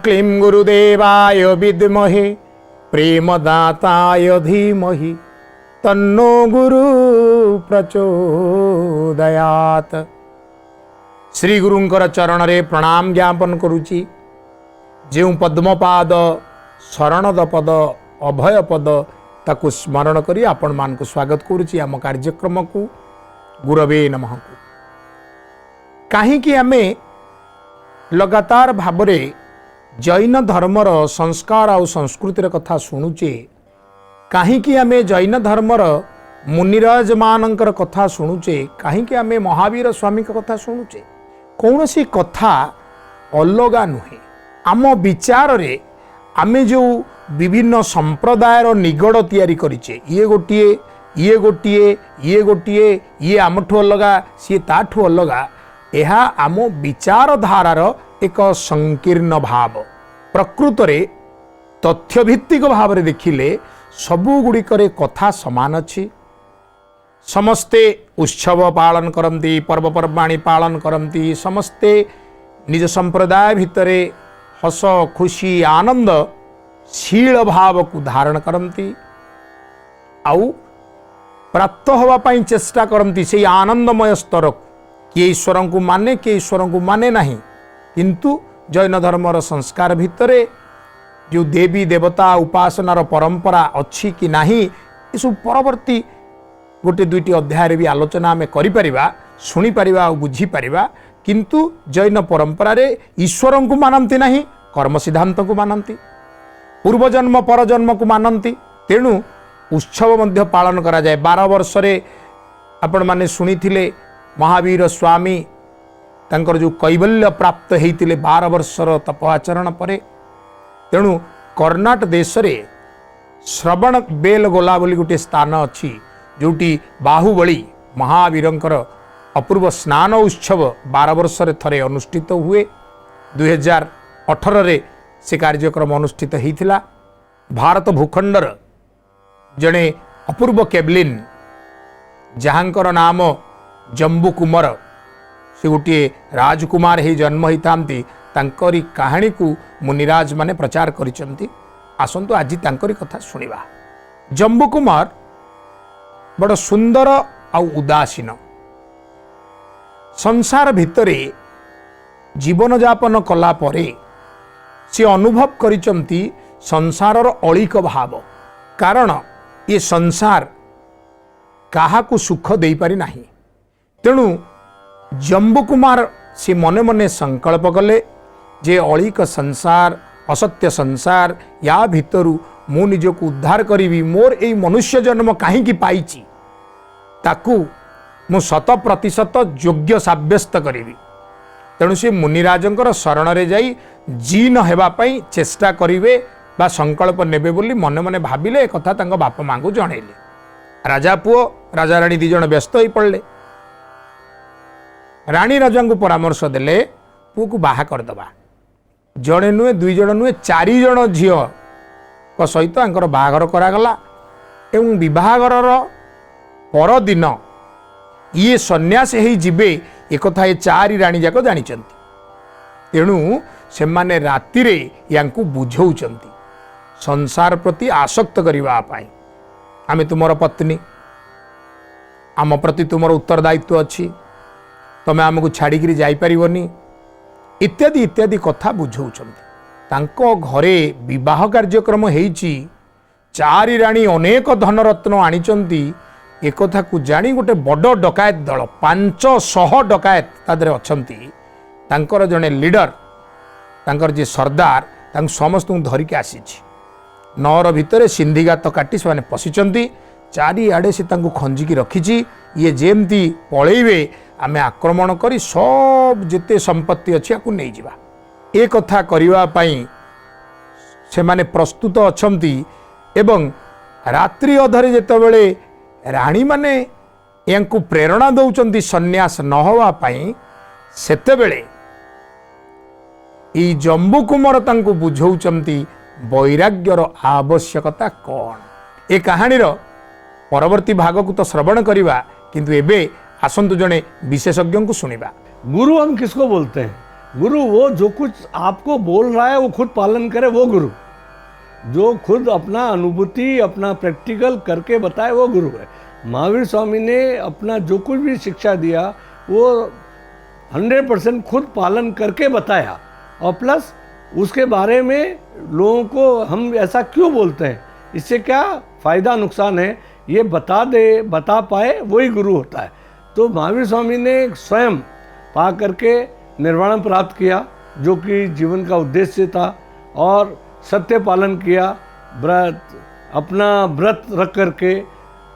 क्लीं गुरुदेवाय विद्महे प्रेमदाताय धीमहि तन्नो गुरु प्रचोदयात। श्री गुरुंकर चरण रे प्रणाम ज्ञापन करुची। जो पद्मपाद शरणद पद अभय पद ताकू स्मरण करी आपण मान को स्वागत करुची आम कार्यक्रम को गुरवे नमः को। कहीं आमे लगातार भावरे जैन धर्मर संस्कार और संस्कृतिर कथा शुणुचे, कहीं आमे जैन धर्मर मुनिराज मानकर कथा शुणुचे, कहीं आमे महावीर स्वामी कथा शुणुचे। कौन सी कथा अलगा नुहे। आम विचार रे आमे जो विभिन्न संप्रदायर निगड़ तैयारी करिचे, ये गोटिए ये गोटिए ये गोटिए ये आमठू अलगा सी ताठू अलगा, यह आम विचारधारार एक संकीर्ण भाव। प्रकृत रे तथ्यभित्तिक भाव रे देखिले सबु गुड़िकरे कथा समान अछि। समस्ते उत्सव पालन करती, पर्वपर्वाणी पालन करती, समस्ते निज संप्रदाय भितरे हस खुशी आनंद शील भाव को धारण करती, आउ प्राप्त होगा पाई चेष्टा करती से आनंदमय स्तर को। किए ईश्वर को माने किए ईश्वर को माने नहीं, किंतु जैन धर्मर संस्कार भितरे जो देवी देवता उपासनार परंपरा अच्छी कि नहीं, ये सब परवर्ती गोटे दुईटी अध्याय भी आलोचना आम करिपरिबा, शुणी परिबा और बुझी परिबा। किंतु जैन परंपरा रे ईश्वर को मानती नहीं, कर्म सिद्धांत को मानती, पूर्वजन्म परजन्म को मानती। तेणु उत्सव मध्य पालन करा जाए। 12 वर्ष रे आपण माने शुणिथिले महावीर स्वामी तांकर जो कैवल्य प्राप्त होइतिले 12 वर्षर तप आचरण परे। तेणु कर्नाटक देश रे श्रवण बेल गोला बोली गोटे स्थान अच्छी, जोटी बाहुबली महावीरंकर अपूर्व स्नान उत्सव 12 वर्ष रे थरे अनुष्ठित हुए। 2018 रे से कार्यक्रम अनुष्ठित होइतिला। भारत भूखंडर जड़े अपूर्व केवलिन जहाँकर नाम जम्बू कुमार, से गोटे राजकुमार ही जन्म होती, तांकरी कहानी को मुनिराज माने प्रचार करिसंती। आसंतु आज तांकरी कथा सुनिबा। जम्बू कुमार बड़ सुंदर आउ उदासीन, संसार भितरे जीवन यापन कला परे से अनुभव करिसंती संसारर अलिक भाव। कारण ये संसार काहाकू सुख दे पारि नाही। तेणु जम्बू कुमार से मने मने संकल्प कले जे अलिक संसार असत्य संसार या भितरु मु निजको उद्धार करी, मोर ए मनुष्य जन्म कहीं पाइची ताकू मु 100% योग्य साब्यस्त करी। तेणु से मुनिराजंकर शरण रे जाई जीन हेबा पई चेष्टा करिवे बा संकल्प नेबे बोली मने मने भाबिले। कथा तांको बाप मां को जणैले। राजा पुओ राजा रानी दी जण व्यस्त होई पड़ले। रानी राजा को परामर्श देले पुओ को बाहा कर दबा। जणे नुहे दुई जण नुहे 4 जण झियो को सहित आंकर बाहागर करागला। एवं विवाहघरर पर दिन ये सन्यास ही जिबे एक कथा ये 4 रानी जाक जानिचंती। तेणु से माने राति रे यांकु बुझौचंती संसार प्रति आसक्त करिवा पाई। आमे तुमर पत्नी, आम प्रति तुमर उत्तरदायित्व अच्छी, तमे आमको छाड़िकी जाइपारिबनी इत्यादि इत्यादि कथा बुझौचंती। तांको घरे विवाह कार्यक्रम हेइची, 4 रानी अनेक धनरत्न आनिचंती। एक कथा को जानी गोटे बड़ डकायत दल 500 डकायत तादरे अछंती। तांकर जने लीडर तांकर जे सरदार तांक समस्त धरिके आसीची। नौर भितरे सिंधिगात काटी से पशिचंती। 4 आड़े से तांको खंजिकी रखिची। ये जेमती पळेइबे आमे आक्रमण करी सब जेते संपत्ति अच्छी आकु नहीं जिबा। ए कथा करिवा पई से माने प्रस्तुत अछंती। एवं रात्रि अधरे जेतेबेले रानी माने यांकु प्रेरणा दौचंती सन्यास न होवा पई, सेतेबेले ई जम्बू कुमार तांको बुझौचंती वैराग्यर आवश्यकता कौन। ए कहानीर परवर्ती भाग को तो श्रवण करिबा, किंतु एबे आसंतु जने विशेषज्ञ को सुनिबा। गुरु हम किसको बोलते हैं? गुरु वो जो कुछ आपको बोल रहा है वो खुद पालन करे, वो गुरु। जो खुद अपना अनुभूति, अपना प्रैक्टिकल करके बताए, वो गुरु है। महावीर स्वामी ने अपना जो कुछ भी शिक्षा दिया वो 100% खुद पालन करके बताया, और प्लस उसके बारे में लोगों को हम ऐसा क्यों बोलते हैं, इससे क्या फ़ायदा नुकसान है, ये बता पाए, वही गुरु होता है। तो महावीर स्वामी ने स्वयं पा करके निर्वाण प्राप्त किया, जो कि जीवन का उद्देश्य था, और सत्य पालन किया, अपना व्रत रख करके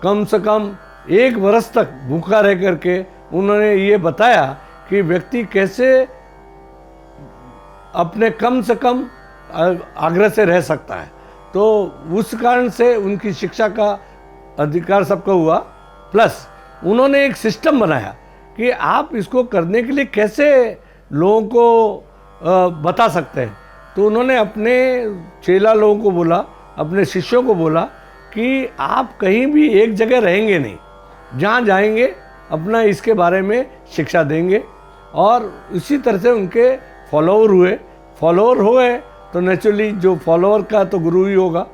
कम से कम 1 वर्ष तक भूखा रह करके उन्होंने ये बताया कि व्यक्ति कैसे अपने कम से कम आग्रह से रह सकता है। तो उस कारण से उनकी शिक्षा का अधिकार सबको हुआ। प्लस उन्होंने एक सिस्टम बनाया कि आप इसको करने के लिए कैसे लोगों को बता सकते हैं। तो उन्होंने अपने चेला लोगों को बोला, अपने शिष्यों को बोला कि आप कहीं भी एक जगह रहेंगे नहीं, जहाँ जाएंगे अपना इसके बारे में शिक्षा देंगे। और इसी तरह से उनके फॉलोअर हो गए, तो नेचुरली जो फॉलोअर का तो गुरु ही होगा।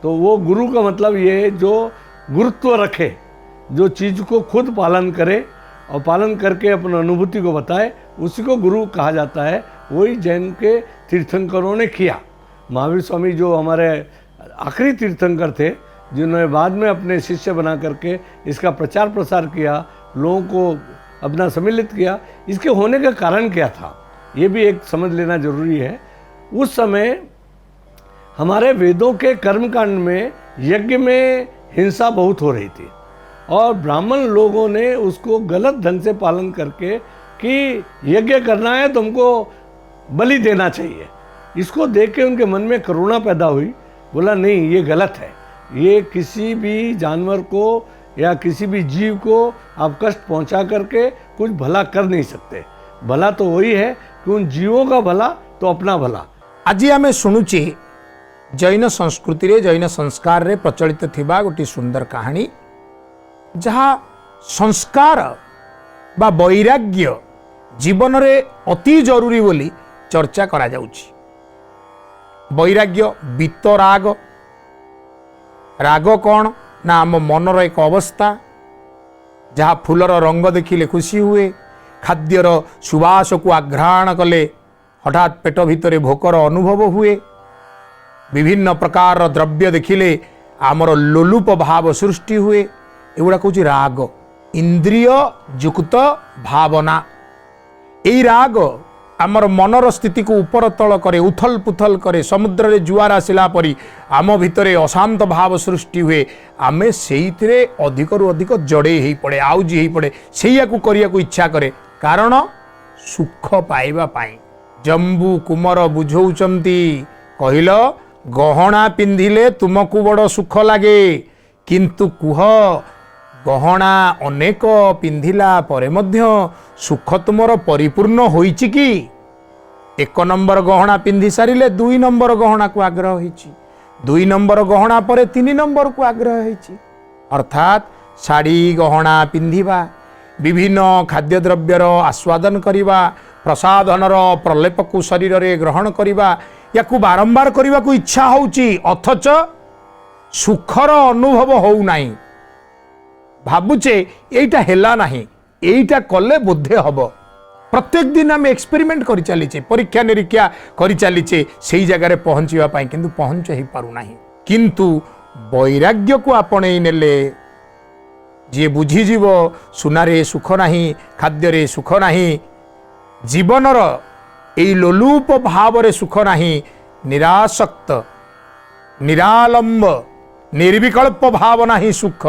तो वो गुरु का मतलब ये है जो गुरुत्व रखे, जो चीज़ को खुद पालन करे और पालन करके अपनी अनुभूति को बताए, उसी को गुरु कहा जाता है। वही जैन के तीर्थंकरों ने किया। महावीर स्वामी जो हमारे आखिरी तीर्थंकर थे, जिन्होंने बाद में अपने शिष्य बना करके इसका प्रचार प्रसार किया, लोगों को अपना सम्मिलित किया, इसके होने का कारण क्या था ये भी एक समझ लेना जरूरी है। उस समय हमारे वेदों के कर्मकांड में यज्ञ में हिंसा बहुत हो रही थी, और ब्राह्मण लोगों ने उसको गलत ढंग से पालन करके कि यज्ञ करना है तुमको बलि देना चाहिए। इसको देख के उनके मन में करुणा पैदा हुई। बोला नहीं, ये गलत है, ये किसी भी जानवर को या किसी भी जीव को आप कष्ट पहुंचा करके कुछ भला कर नहीं सकते। भला तो वही है कि उन जीवों का भला तो अपना भला। आज आम शुणुचे जैन संस्कृति रे, जैन संस्कार रे प्रचलित थिबा गोटी सुंदर कहानी, जहाँ संस्कार बा वैराग्य जीवन रे अति जरूरी बोली चर्चा करा जाउछि। वैराग्य वितराग, राग कौन ना आम मनर एक अवस्था, जहाँ फूलर रंग देखिले खुशी हुए, खाद्यर सुवास को आघ्राण कले हठात पेट भितर भोकर अनुभव हुए, विभिन्न प्रकार द्रव्य देखिले आमर लोलुप भाव सृष्टि हुए। एगुड़ा कौच राग, इंद्रिय युक्त भावना। यही राग आमर मनर स्थिति को ऊपर तल करे, उथल पुथल करे, समुद्र रे जुआर आसिला परी आम भितरे अशांत भाव सृष्टि हुए। आमे सेइथिरे अधिक रु अधिक जड़े ही पड़े, आउजी ही पड़े, सेया को करिया को इच्छा करे, कारण सुख पाइबा पाई। जम्बू कुमार बुझौचंती कहिल, गहना पिंधिले तुमको बड़ सुख लागे, किंतु कुह गहना अनेक पिंधिला परे मध्य सुख तुमर परिपूर्ण होइछि कि? 1 नंबर गहना पिंधि सारिले 2 नंबर गहना को आग्रह होइछि, 2 नंबर गहना परे 3 नंबर को आग्रह होइछि। अर्थात शाड़ी गहना पिंधिबा, विभिन्न खाद्य द्रव्यर आस्वादन करिबा, प्रसाधनर प्रलेप को शरीर रे ग्रहण करिबा, याकू बारंबार करने को इच्छा होउची, अथच सुखर अनुभव हो नाही। भाबुचे एटा हेला नाही, एटा कले बोधे हब। प्रत्येक दिन आम एक्सपेरिमेंट करि चलीचे, परीक्षा निरीक्षा करि चलीचे सेही जगह रे पहुंचीबा पई, किंतु पहुंच ही पारु नाही। किंतु वैराग्य को आपणे नेले जे बुझी जीव, सुनारे सुख नाही, खाद्य सुख नाही, जीवनर एई लोलुप भाव रे सुख नाही, निरासक्त निरालंब निर्विकल्प भाव नाही सुख,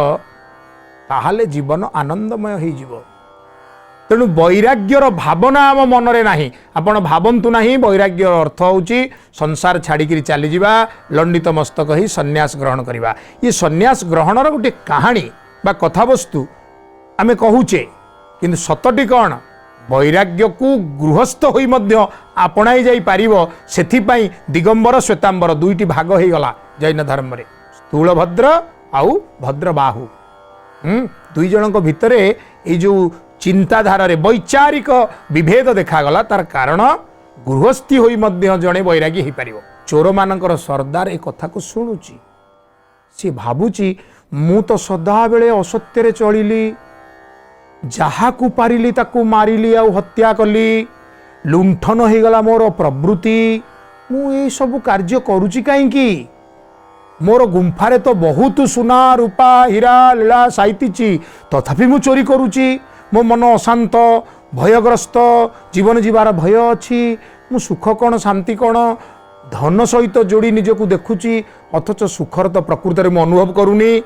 ताहाले जीवन आनंदमय हो जीव। तेणु वैराग्यर भावना आम मनरे नाही। आपण भावंतु नाही वैराग्यर अर्थ होउची संसार छाड़ी चली जावा, लंडित मस्तक ही सन्यास ग्रहण करवा। ये सन्यास ग्रहणर गोटे कहानी बा कथावस्तु आमे कहूचे, किंतु सतटी कौन? वैराग्य को गृहस्थ होई मध्य आपणाई जाई पारिबो, सेथिपाई दिगंबर श्वेतांबर दुईटी भाग हो गला जैन धर्म रे, स्थूल भद्र आउ भद्र बाहु। दुई जनक भितरे ये जो चिंताधारा रे वैचारिक विभेद देखागला, तार कारण गृहस्थी होई मध्य जड़े बैरागी हो पार। चोर मानकर सरदार ए कथा को शुणुची, सी भावुची मु तो सदा बेले असत्य चलिली, जहा को पारिली ताकू मारिली आ हत्या कली, लुंठन हो गला मोर प्रवृत्ति, मु ये सब कार्य करुची कहीं, मोर गुंफारे तो बहुत सुना रूपा हीरा लीला साइतिची, तथापि मु चोरी करुची, मो मन अशांत भयग्रस्त, जीवन जीवार भय अच्छी, मु सुख कौन शांति कौन धन सहित जोड़ी निजको देखुची, अथच सुखर तो प्रकृति में अनुभव करूनी।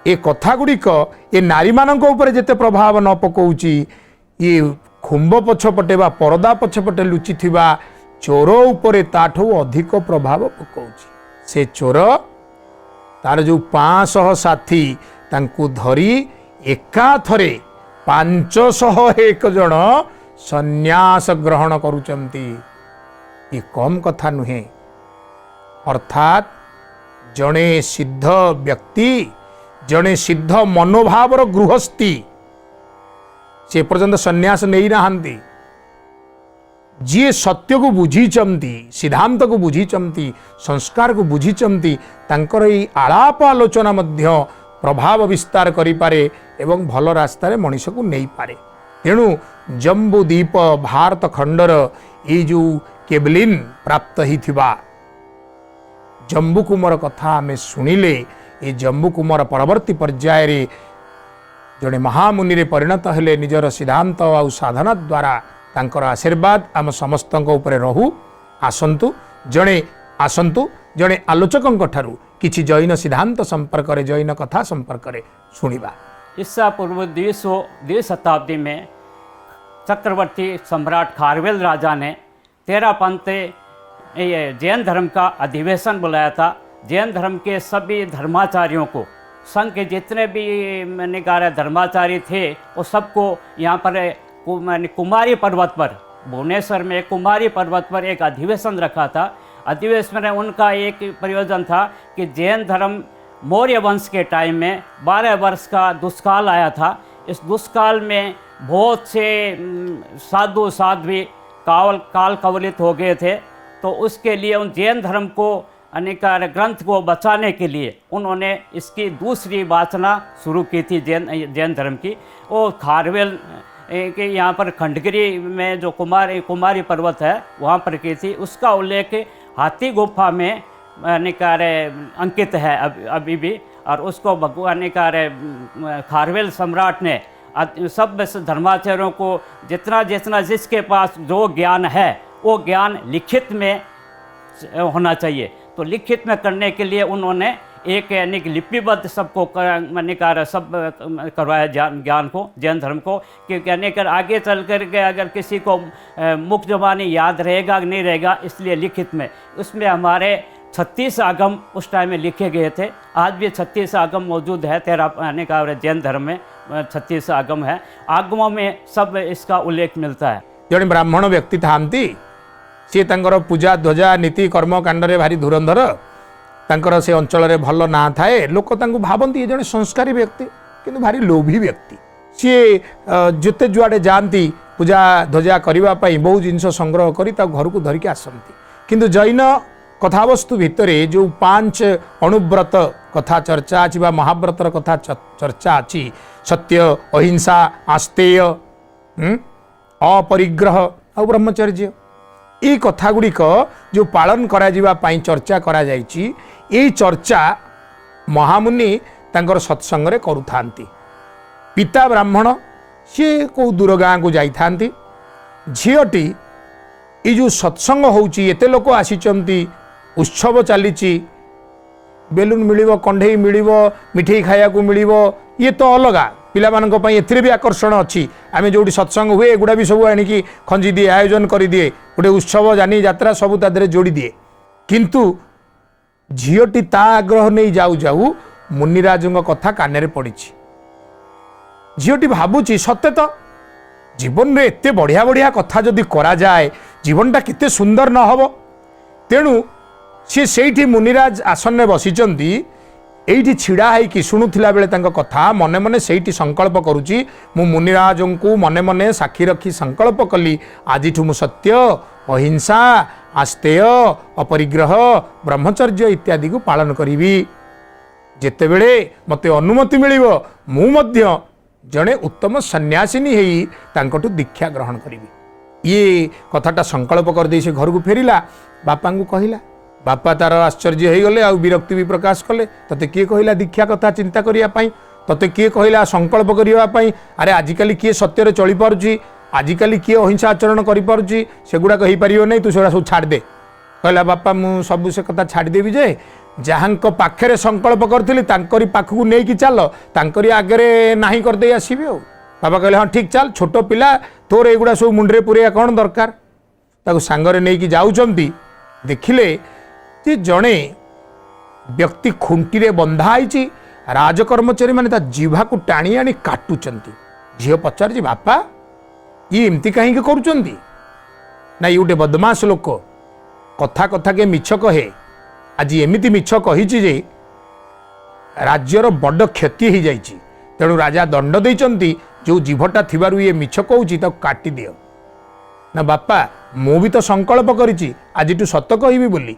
ए कथा गुड़िक ये नारी मानक ऊपर जेते प्रभाव न पकाउची, ये खुंब पछपटे बा परदा पछपटे लुचि थिबा चोर उपरे ताठू अधिक प्रभाव पकाउची। से चोर तार जो 500 साथी तांकू धरी एका थरे 501 जन संन्यास ग्रहण करुचंती, ये कम कथा नुहे। अर्थात जड़े सिद्ध व्यक्ति, जड़े सिद्ध मनोभावर गृहस्थी से पर्यंत संन्यास नहीं नहांती। जी सत्य को बुझीचंती, सिद्धांत को बुझीचंती, संस्कार को बुझीचंती, तांकर ई आलाप आलोचना मध्य प्रभाव विस्तार करि पारे एवं भल रास्ता रे मनुष्य को नहीं पारे। तेणु जम्बूद्वीप भारत खंडर ये जो केबलिन प्राप्त ही थिबा जम्बू कुमार कथा आमे सुनिले, ये जम्बू कुमार परवर्ती पर्याय रे जड़े महामुनि रे परिणत हेले, निजर सिद्धांत और साधना द्वारा तांकर आशीर्वाद आम समस्त उपरे रहू। आसंतु जड़े आलोचकों ठारू किछि जैन सिद्धांत संपर्क रे, जैन कथा संपर्क रे सुनिबा। ईसा पूर्व 2 शताब्दी में चक्रवर्ती सम्राट खारवेल राजा ने 13 पंथ जैन धर्म का अधिवेशन बुलाया था। जैन धर्म के सभी धर्माचार्यों को, संघ के जितने भी निकाय धर्माचार्य थे, वो सबको यहाँ पर कुमारी पर्वत पर, भुवनेश्वर में कुमारी पर्वत पर एक अधिवेशन रखा था। अधिवेशन में उनका एक प्रयोजन था कि जैन धर्म मौर्य वंश के टाइम में 12 वर्ष का दुष्काल आया था। इस दुष्काल में बहुत से साधु साध्वी काल कवलित हो गए थे, तो उसके लिए उन जैन धर्म को अनेक ग्रंथ को बचाने के लिए उन्होंने इसकी दूसरी वाचना शुरू की थी जैन धर्म की। वो खारवेल के यहाँ पर खंडगिरी में जो कुमारी पर्वत है वहाँ पर की थी। उसका उल्लेख हाथी गुफा में अंकित है अभी भी, और उसको भगवान खारवेल सम्राट ने सब धर्माचार्यों को जितना जिसके पास जो ज्ञान है वो ज्ञान लिखित में होना चाहिए, तो लिखित में करने के लिए उन्होंने एक लिपिबद्ध सबको सब करवाया ज्ञान को, जैन धर्म को, कि आगे चल कर के अगर किसी को मुख जबानी याद रहेगा नहीं रहेगा, इसलिए लिखित में। उसमें हमारे 36 आगम उस टाइम में लिखे गए थे। आज भी 36 आगम मौजूद है। 13 जैन धर्म में 36 आगम है। आगमों में सब इसका उल्लेख मिलता है। जड़े ब्राह्मण व्यक्ति था सी तांकर पूजा ध्वजा नीति कर्म कांड रे भारी धुरंधर, तांकर से अंचल रे भल ना थाए, लोक तांको भावंती ये जड़े संस्कारी व्यक्ति किंतु भारी लोभी व्यक्ति। सी जिते जुआड़े जाती पूजा ध्वजा करने बहुत जिनस संग्रह कर घर को धरिकी आसती, किंतु जैन कथावस्तु भितर जो 5 अणुव्रत कथा चर्चा अच्छी महाव्रतर कथा चर्चा अच्छी, सत्य अहिंसा आस्तेय अपरिग्रह और ब्रह्मचर्य, ये कथा गुड़िक जो पालन करा चर्चा करा जायछि, ये चर्चा महामुनि तांकर सत्संग रे करुथांती। पिता ब्राह्मण सी को दूर गाँ को जाइथांती, झीटी ये जो सत्संग होउची एते लोक आसीचंती, उत्सव चलीची, बेलून मिलिबो, कंढई मिलिबो, मिठाई खाया को मिलिबो, ये तो अलगा पिला मानक पई एथिरे भी आकर्षण अच्छी। आमे जोडी सत्संग हुए एगुड़ा भी सब आनिकी खंजी दिए, आयोजन कर दिए, गोटे उत्सव जानी यात्रा सब तादरे जोड़ी दिए, किंतु झीटी ता आग्रह नहीं जाऊ जाऊ मुनिराजों कथा कान पड़ी। झीटी भावुची सत्य तो जीवन में एत बढ़िया बढ़िया कथा जदि करा जाए जीवनटा केते सुंदर न हबो। तेणु सी सेठी मुनिराज आसन में बसीचंती, एठी छिड़ा है शुणुला बेले तांको कथा मने मने सेठी संकल्प करुची, मु मुनिराजों को मने मने साक्षी रखी संकल्प कली, आज मु सत्य अहिंसा आस्तेय अपरिग्रह ब्रह्मचर्य इत्यादि को पालन करी जेतेबेले मते अनुमति मिलिबो मु मध्य जड़े उत्तम सन्यासिनी हेई तांकटू दीक्षा ग्रहण करी ये कथाटा संकल्प करदे से घर को फेरिला बापा को कहला बापा तार आश्चर्य हो गले आ विरक्ति भी प्रकाश कले तते किए कहला दीक्षा कथा चिंता करिया पाई तते किए कहला संकल्प करिया पाई अरे आजिकल किए सत्य चली पारुची आजिकल किए अहिंसा आचरण करि पारुची सेगुडा कहि परियो नै तू सेगुडा सब छाड़ दे कहला बापा मु सब से कथा छाड़ देबी जे जहांक पाखरे संकल्प करथिली तांकरी पाखकु नै कि चल तांकरी आगरे नाही कर दे आसीबे ओ बाबा कहले हाँ ठीक चल छोट पिला तोर एगुडा सब मुंडरे पुरिया कौन दरकार ताकु सांगरे नै कि जाउचंती देखिले जे जणे व्यक्ति खुंटी रे बंधा आइची राजकर्मचारी माने ता जीवा को टाणी आनी काटुचंती झियो पचार बापा ये एमती कहीं करुचंती ना ये गोटे बदमाश लोक कथा कथा के मिछ कहे आज एमिति मिछ कहिछि जे राज्यर बड़ क्षति हो जाइछि तेणु राजा दंड देइचंती जो जीवटा थिबारु ये मिछ कहूछि ताको काटी दियो ना बापा मु भी तो संकल्प करिछि आजिटु सत्य कहिबी बोली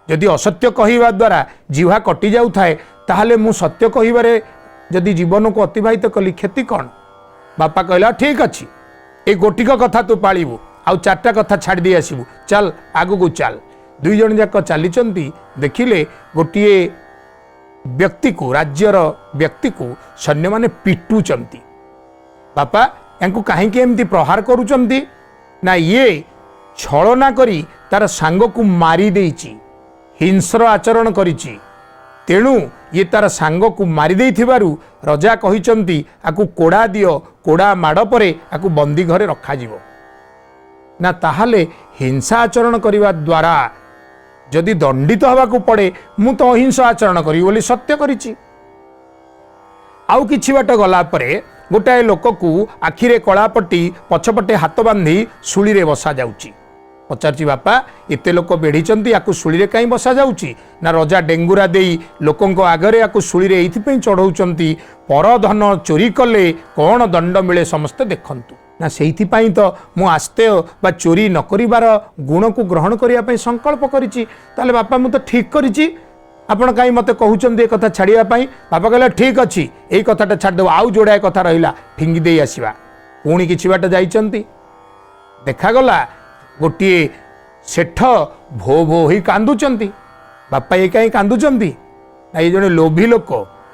जदि असत्य कहवा द्वारा जीवा कटि जाऊ थाए ताहले मु सत्य कहिबारे जदि जीवन को अतिबाहित कली क्षति कौन बापा कहला ठीक अच्छी ए गोटिक कथा तू पालिबू आउ चारटा कथा छाड़ दे आसबू चल आगु को चल दुई जन जाक चली देखिले गोटे व्यक्ति को राज्यर व्यक्ति को सैन्य माने पिटुचंती बापा यांकु कहीं एमती प्रहार करुचंती ना ये छलना करी तार सांग को मारी देइची हिंस्र आचरण करिची तेणु ये तार सांग को मारी देइथिबारु रजा कहिचंती आकु कोड़ा दियो कोड़ा माड़ परे आकु बंदी घरे रखा जिवो ना ताहाले हिंसा आचरण करिवा द्वारा जदि दंडित हवा को पड़े मु तो अहिंसा आचरण करी बोली सत्य करिची आउ किछि बाट गला परे गोटाए लोक को आखिरे कलापट्टी पछपटे हाथ बांधी सुली रे बसा जाउची पचारची बापा एते लोक बेढ़ी याकु सुली रे कहीं बसा जाउची ना रजा डेंगुरा देई लोकंको आगरे याकु सुली रे एइथिपई चढ़ौचंती पर धन चोरी कले कौन दंड मिले समस्ते देखंतु ना सेइथिपई तो मु आस्ते बा चोरी न करिवार गुण को ग्रहण करिया पई संकल्प करिची ताले बापा मु तो ठीक करिची आपण कहीं मते कहउचंती ए कथा छाड़िया पई बापा कहले ठीक अछि एई कथाटा छाड़ देबो आउ जोड़ाए कथा रहिला फिंगी देई आसीबा पुणी किछि बाट जाइचंती देखा गला गोटे सेठ भो भो ही कांदुचंती बापा ये कहीं कांदुचंती ना ये जने लोभी लोक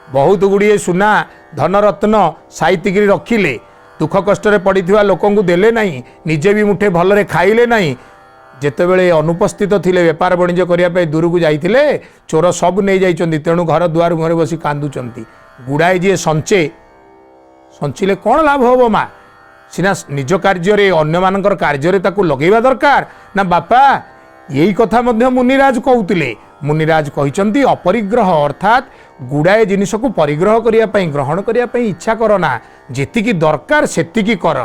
बहुत गुड़िए सुना धनरत्न साइतिगिरी रखिले दुख कष्ट पड़िथिबा लोकंकु देले नहीं निजे भी मुठे भलरे खाइले नहीं जेतेबेले अनुपस्थित थिले व्यापार वाणिज्य करिया पे दूर को जाइथिले चोर सब नहीं जाइचंती तेणु घर दुआर मुहरे बसी कांदुचंती गुड़ाए जी संचिले कौन लाभ होबो मा सिना निज कार्य अन्य मानकर कार्य ताकू लगेवा दरकार ना बापा यही कथा मध्य मुनिराज कहते मुनिराज कहते अपरिग्रह अर्थात गुड़ाए जिनिस को परिग्रह करने ग्रहण करने इच्छा करना जेतिकी दरकार सेतिकी कर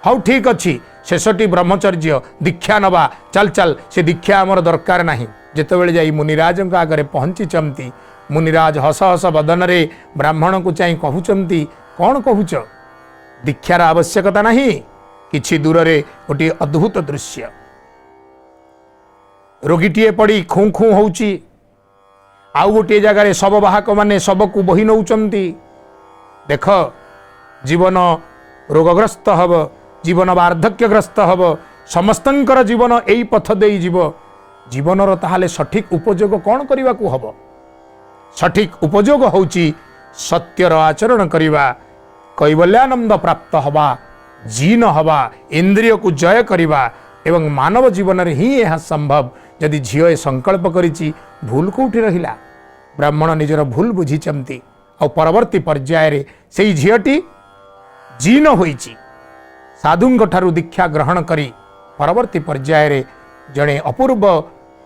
हाउ ठीक अच्छी शेषटी ब्रह्मचर्य दीक्षा नवा चल चल से दीक्षा आमर दरकार नहीं जेतेबेले जाई मुनिराज आगे पहुंची मुनिराज हस हस बदन रे ब्राह्मण को चाह कहउचंती कौन कहूच दीक्षार आवश्यकता नहीं किछि दूर रे गोटे अद्भुत दृश्य रोगीटीए पड़ी खूँ खूँ होउची आउ गोटे जगार शव बाहक माने शव को बही नौचंती देख जीवन रोगग्रस्त हब जीवन वार्धक्यग्रस्त हब समस्तंकर जीवन एई पथ देई जीव जीवनर ताहाले सठिक उपयोग कौन करने को हब सठिक उपयोग होउची सत्यर आचरण करिवा कैवल्यानंद प्राप्त हवा जीन हवा इंद्रिय को जय करिवा एवं मानव जीवन रे ही यह संभव यदि झील संकल्प करिछि भूल कोठी रहिला ब्राह्मण निजर भूल बुझीचंती और परवर्ती पर्याय रे सेई झीलटी जीन होइछि साधुंग ठारू दीक्षा ग्रहण करी परवर्ती पर्याय रे जड़े अपूर्व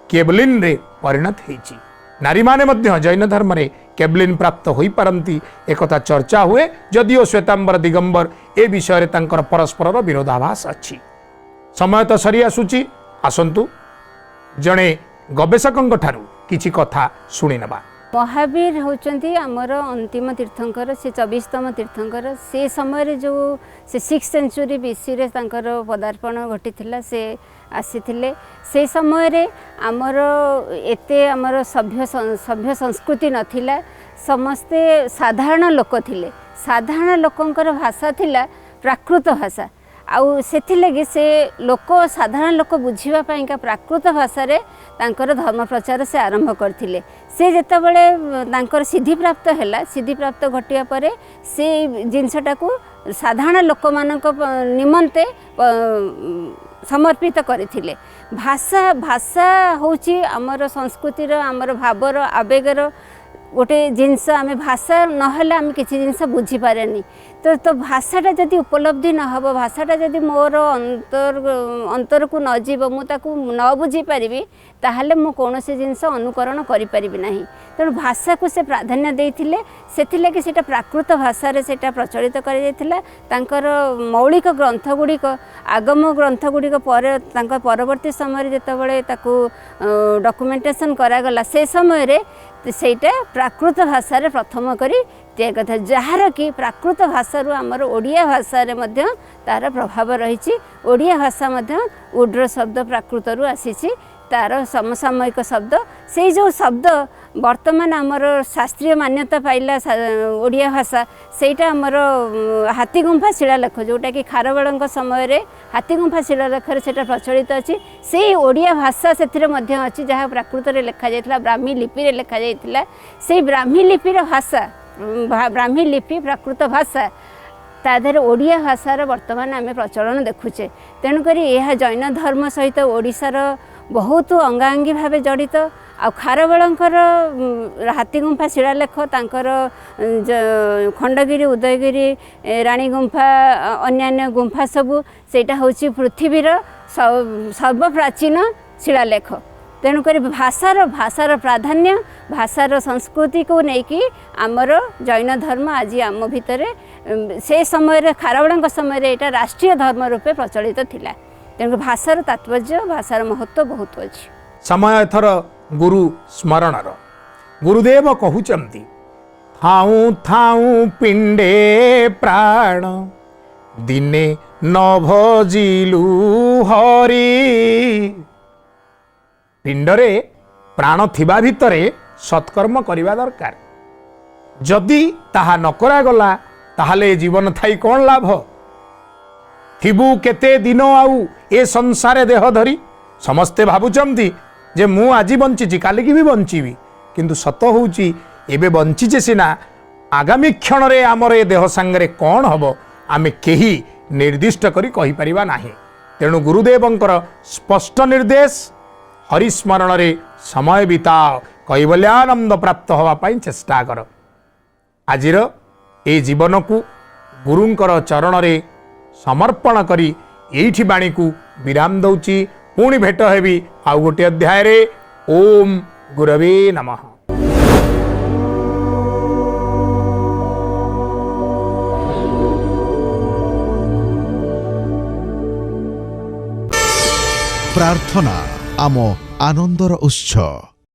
केबलिन रे परिणत होइछि नारी माने मध्य जैन धर्म रे केबलिन प्राप्त होई पारंती एकथा चर्चा हुए जदिओ श्वेतांबर दिगंबर ए विषय तांकर परस्पर विरोधाभास अच्छी समय तो सरी आसुची आसंतु जड़े गवेषकों ठारू किछि कथा शुणी नबा। महावीर होचंती आमर अंतिम तीर्थंकर से 24तम तीर्थंकर से समय जो से 6th सेंचुरी बीसी रे तांकर पदार्पण घटी से आसीथिले से समय रे आमर एते आमर सभ्य संस्कृति नथिला समस्ते साधारण लोक थिले साधारण लोकंकर भाषा थिला प्राकृत भाषा आउ से से लोक साधारण लोक बुझीबा पई का प्राकृत भाषा रे तांकर धर्म प्रचार से आरंभ करथिले से जेतेबेले तांकर सिद्धि प्राप्त हैला सिद्धि प्राप्त घटिया परे से जिनसटा को साधारण लोक मानक निमंते समर्पित करथिले भाषा भाषा होची हमर संस्कृतिर हमर भावर आवेगर गोटे जिनस आम भाषा नहले आम किसी जिनस बुझी पारेनी तो भाषाटा जदि उपलब्धि न हो भाषाटा जदि मोर अंतर को न जीव मुझे न बुझी पारि ताहले मु कौनसी जिनस अनुकरण करि परिबि नाही तेणु भाषा को से प्राधान्य देइथिले सेथिलागि सेटा प्राकृत भाषा रे सेटा प्रचलित करि जायथिला तांकर मौलिक ग्रंथ गुड़िक आगम ग्रंथ गुड़िक परवर्ती समय जेतेबेले ताकू डॉक्यूमेंटेशन करागला से समय रे सेटा प्राकृत भाषा रे प्रथम करी त्या कथा जार कि प्राकृत भाषा रू आमर ओडिया भाषा रे मध्य तार प्रभाव रही ओडिया भाषा मध्य उड्र शब्द प्राकृत रू आसीछि तार समसामयिक शब्द से जो शब्द वर्तमान आमर शास्त्रीय मान्यता पाइला ओडिया भाषा सेटा आमर हाथीगुंफा शिलालेख जोटा कि खारवेल समय रे हाथीगुंफा शिलालेख सेटा प्रचलित अच्छी से ओडिया भाषा से मध्य अच्छी जहाँ प्राकृत रे लिखा जाइथिला ब्राह्मी लिपि रे लिखा जाइथिला से ब्राह्मी लिपिर भाषा ब्राह्मी लिपि प्राकृत भाषा तादर ओडिया भाषार वर्तमान आम प्रचलन देखुचे तेणुक यह जैन धर्म सहित ओडिशार बहुत अंगांगी भाव जड़ित आ खारवेलंकर हाथीगुंफा शिलालेख तांकर खंडगिरी उदयगिरी रानी गुंफा अन्यान्य गुंफा सबू सेटा होची पृथ्वीर सर्वप्राचीन शिलालेख तेणुक भाषार प्राधान्य भाषार संस्कृति को लेकिन आमर जैन धर्म आज आम भितर से समय खारवेल समय यहाँ राष्ट्रीय धर्म रूपे प्रचलित थिला तेणु भाषार तात्पर्य भाषार महत्व बहुत अच्छी समय एथर गुरु स्मरणर गुरुदेव कहउचंती थाऊ थाऊ पिंडे प्राण दिने न भजिलु हरि पिंडरे प्राण थिबा भितरे सत्कर्म करिबा दरकार जदि ताहा न करागला ताहले जीवन थाई कौन लाभ थिबु केते दिन आउ ए संसारे देह धरी समस्ते भाबुचंती जे मु आज बंची काली की भी बंचीबी किंतु सत होउची एबे बंचीचे सिना आगामी क्षण रे आमर ए देह संगरे कौन हबो आमे केही निर्दिष्ट करी कहि परिबा नाही तेणु गुरुदेवंकर स्पष्ट निर्देश हरिस्मरण रे समय बिताओ कैवल्यानंद प्राप्त हवा पाई चेष्टा कर आजिर ए जीवन को गुरुंकर चरण रे समर्पण करी एठी बाणी को विराम दउची पुणी भेट हेबी आउ गोटे अध्याय रे ओम गुरवे नमः। प्रार्थना आम आनंदर उत्स।